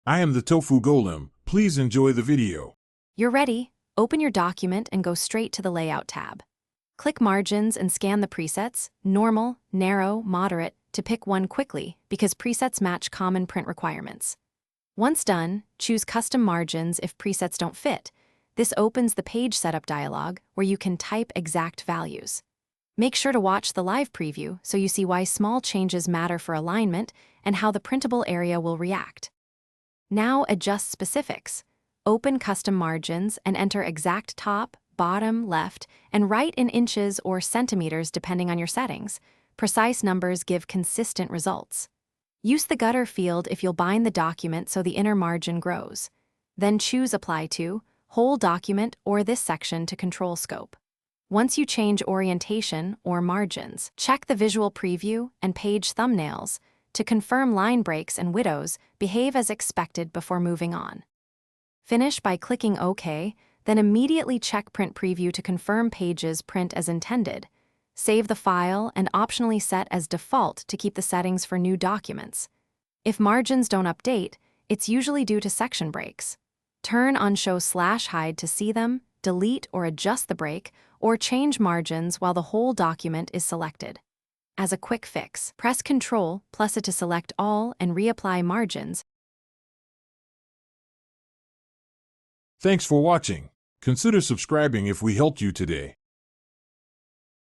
I am the Tofu Golem. Please enjoy the video. You're ready. Open your document and go straight to the Layout tab. Click Margins and scan the presets, normal, narrow, moderate, to pick one quickly because presets match common print requirements. Once done, choose Custom Margins if presets don't fit. This opens the Page Setup dialog where you can type exact values. Make sure to watch the live preview so you see why small changes matter for alignment and how the printable area will react. Now adjust specifics. Open Custom Margins and enter exact top, bottom, left, and right in inches or centimeters depending on your settings. Precise numbers give consistent results. Use the gutter field if you'll bind the document so the inner margin grows. Then choose Apply to, Whole Document, or this section to control scope. Once you change orientation or margins, check the visual preview and page thumbnails to confirm line breaks and widows behave as expected before moving on. Finish by clicking OK, then immediately check Print Preview to confirm pages print as intended. Save the file and optionally set as default to keep the settings for new documents. If margins don't update, it's usually due to section breaks. Turn on Show /Hide to see them, delete or adjust the break, or change margins while the whole document is selected. As a quick fix, press Ctrl+it to select all and reapply margins. Thanks for watching. Consider subscribing if we helped you today.